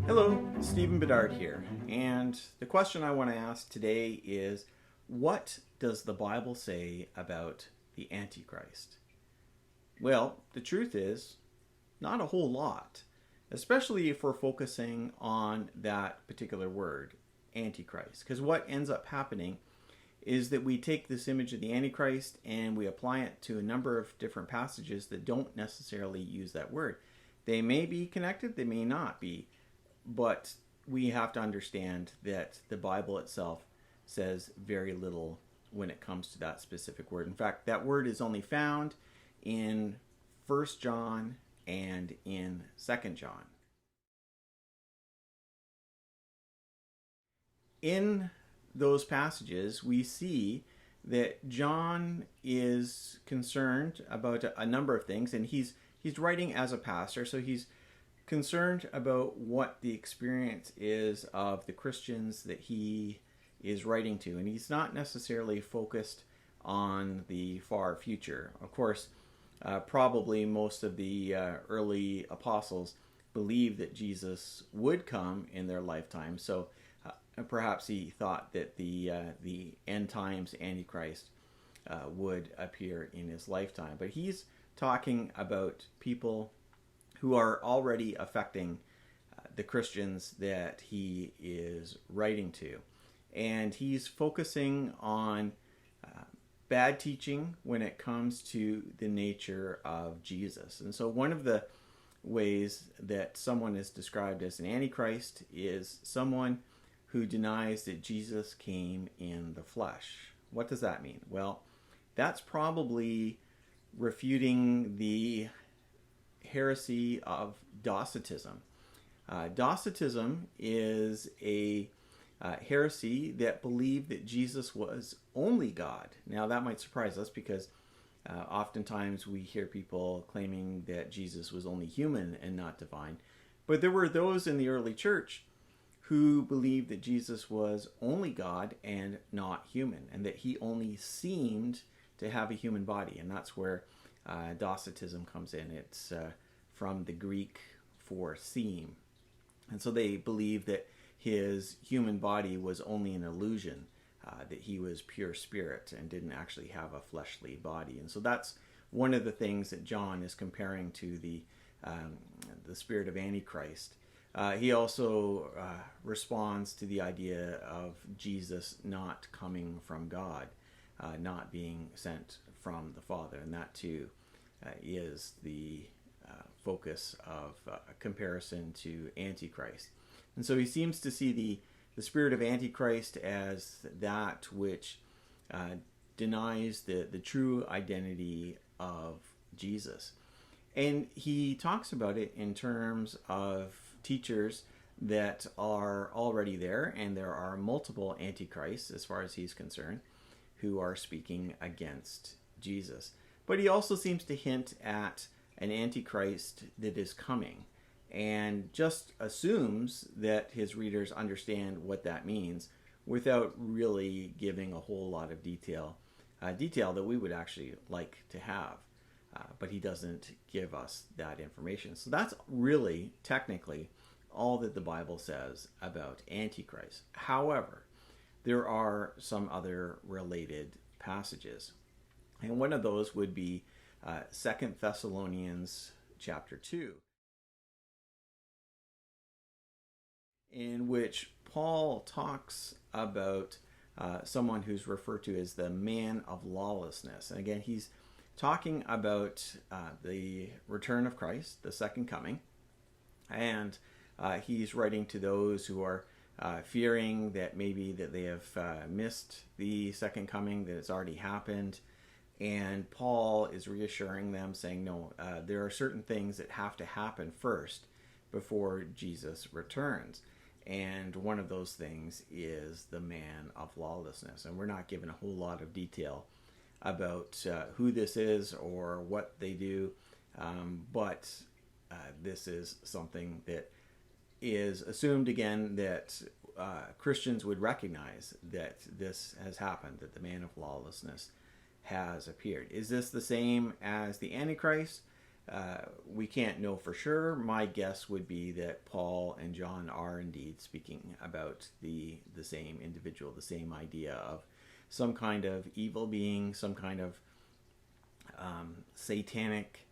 Hello, Stephen Bedard here, and the question I want to ask today is, what does the Bible say about the Antichrist? Well, the truth is, not a whole lot, especially if we're focusing on that particular word, Antichrist, because what ends up happening is that we take this image of the Antichrist and we apply it to a number of different passages that don't necessarily use that word. They may be connected, they may not be. But we have to understand that the Bible itself says very little when it comes to that specific word. In fact, that word is only found in 1 John and in 2 John. In those passages, we see that John is concerned about a number of things, and he's writing as a pastor, so he's concerned about what the experience is of the Christians that he is writing to. And he's not necessarily focused on the far future. Of course, probably most of the early apostles believed that Jesus would come in their lifetime. So perhaps he thought that the end times Antichrist would appear in his lifetime. But he's talking about people who are already affecting the Christians that he is writing to. And he's focusing on bad teaching when it comes to the nature of Jesus. And so one of the ways that someone is described as an Antichrist is someone who denies that Jesus came in the flesh. What does that mean? Well, that's probably refuting the heresy of Docetism. Docetism is a heresy that believed that Jesus was only God. Now that might surprise us because oftentimes we hear people claiming that Jesus was only human and not divine. But there were those in the early church who believed that Jesus was only God and not human, and that he only seemed to have a human body. And that's where Docetism comes in. It's from the Greek for seem. And so they believe that his human body was only an illusion, that he was pure spirit and didn't actually have a fleshly body. And so that's one of the things that John is comparing to the spirit of Antichrist. He also responds to the idea of Jesus not coming from God, not being sent from the Father, and that too is the focus of comparison to Antichrist. And so he seems to see the spirit of Antichrist as that which denies the true identity of Jesus. And he talks about it in terms of teachers that are already there, and there are multiple Antichrists, as far as he's concerned, who are speaking against Jesus. But he also seems to hint at an Antichrist that is coming, and just assumes that his readers understand what that means without really giving a whole lot of detail that we would actually like to have. But he doesn't give us that information. So that's really, technically, all that the Bible says about Antichrist. However, there are some other related passages. And one of those would be 2 Thessalonians chapter 2, in which Paul talks about someone who's referred to as the man of lawlessness. And again, he's talking about the return of Christ, the second coming, and he's writing to those who are fearing that maybe that they have missed the second coming, that it's already happened. And Paul is reassuring them, saying, no, there are certain things that have to happen first before Jesus returns. And one of those things is the man of lawlessness. And we're not given a whole lot of detail about who this is or what they do, but this is something that is assumed again that Christians would recognize that this has happened, that the man of lawlessness has appeared. Is this the same as the Antichrist? We can't know for sure. My guess would be that Paul and John are indeed speaking about the same individual, the same idea of some kind of evil being, some kind of satanic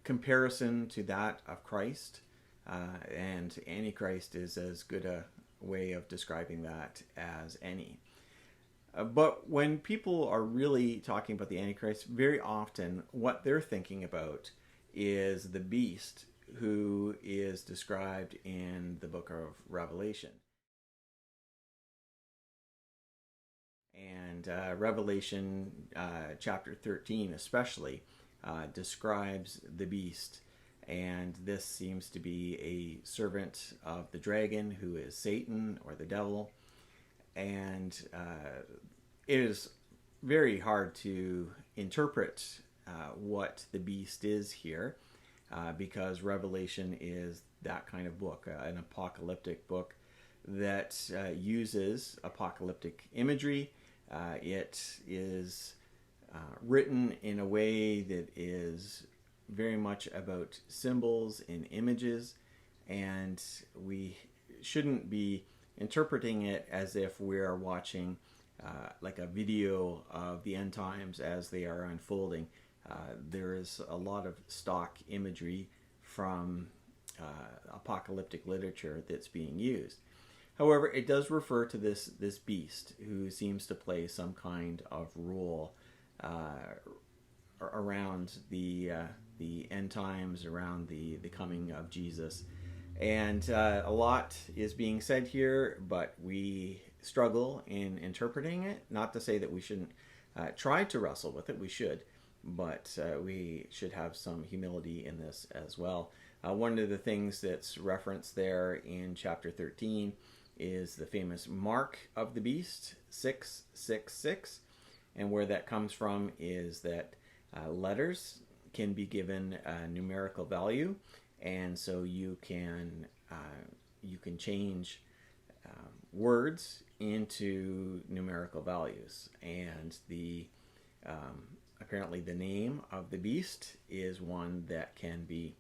comparison to that of Christ. And Antichrist is as good a way of describing that as any. But when people are really talking about the Antichrist, very often what they're thinking about is the beast who is described in the book of Revelation. And Revelation chapter 13 especially describes the beast. And this seems to be a servant of the dragon, who is Satan or the devil. And it is very hard to interpret what the beast is here, because Revelation is that kind of book, an apocalyptic book that uses apocalyptic imagery. It is written in a way that is very much about symbols and images, and we shouldn't be interpreting it as if we're watching like a video of the end times as they are unfolding. There is a lot of stock imagery from apocalyptic literature that's being used. However, it does refer to this beast who seems to play some kind of role around the end times, around the coming of Jesus. And a lot is being said here, but we struggle in interpreting it. Not to say that we shouldn't try to wrestle with it, we should, but we should have some humility in this as well. One of the things that's referenced there in chapter 13 is the famous mark of the beast, 666. And where that comes from is that letters can be given a numerical value, and so you can change words into numerical values. And the apparently the name of the beast is one that can be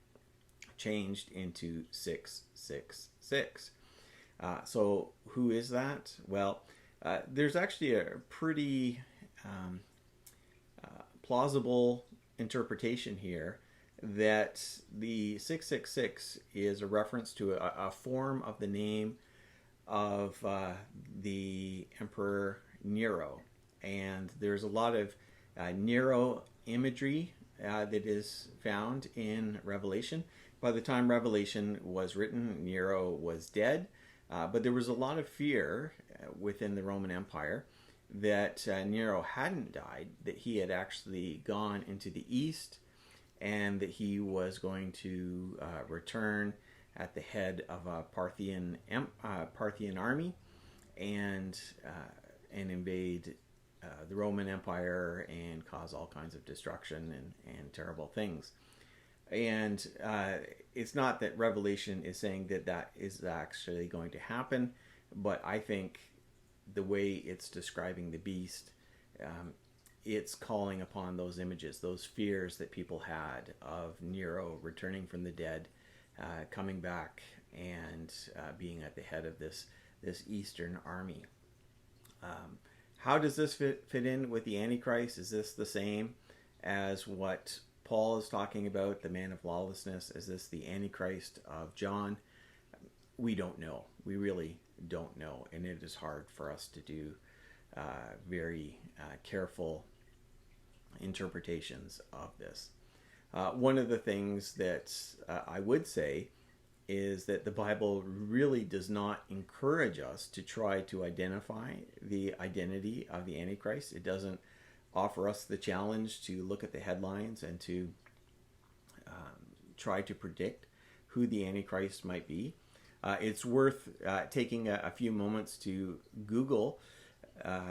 changed into 666. So who is that? Well, there's actually a pretty plausible interpretation here that the 666 is a reference to a form of the name of the Emperor Nero. And there's a lot of Nero imagery that is found in Revelation. By the time Revelation was written, Nero was dead, but there was a lot of fear within the Roman Empire that Nero hadn't died, that he had actually gone into the east, and that he was going to return at the head of a Parthian army and invade the Roman Empire and cause all kinds of destruction and terrible things. And it's not that Revelation is saying that that is actually going to happen, but I think the way it's describing the beast, it's calling upon those images, those fears that people had of Nero returning from the dead, coming back and being at the head of this Eastern army. How does this fit in with the Antichrist? Is this the same as what Paul is talking about, the man of lawlessness? Is this the Antichrist of John? We don't know. We really don't know, and it is hard for us to do very careful interpretations of this. One of the things that I would say is that the Bible really does not encourage us to try to identify the identity of the Antichrist. It doesn't offer us the challenge to look at the headlines and to try to predict who the Antichrist might be. It's worth taking a few moments to Google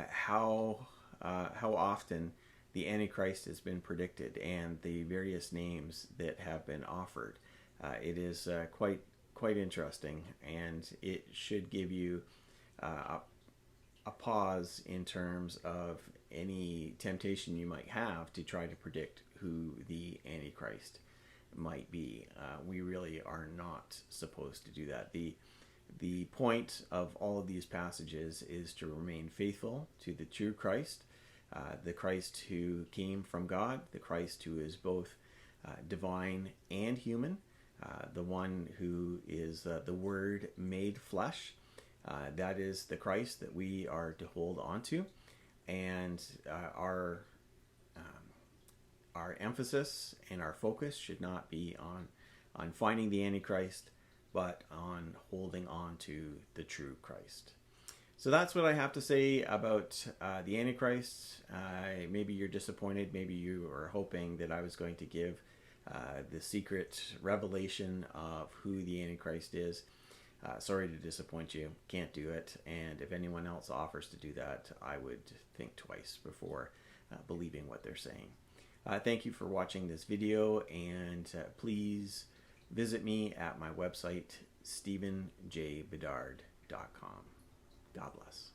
how often the Antichrist has been predicted and the various names that have been offered. It is quite quite interesting, and it should give you a pause in terms of any temptation you might have to try to predict who the Antichrist might be. We really are not supposed to do that. The point of all of these passages is to remain faithful to the true Christ, the Christ who came from God, the Christ who is both divine and human, the one who is the Word made flesh. That is the Christ that we are to hold on to, and our emphasis and our focus should not be on finding the Antichrist, but on holding on to the true Christ. So that's what I have to say about the Antichrist. Maybe you're disappointed. Maybe you are hoping that I was going to give the secret revelation of who the Antichrist is. Sorry to disappoint you. Can't do it. And if anyone else offers to do that, I would think twice before believing what they're saying. Thank you for watching this video, and please visit me at my website, stephenjbedard.com. God bless.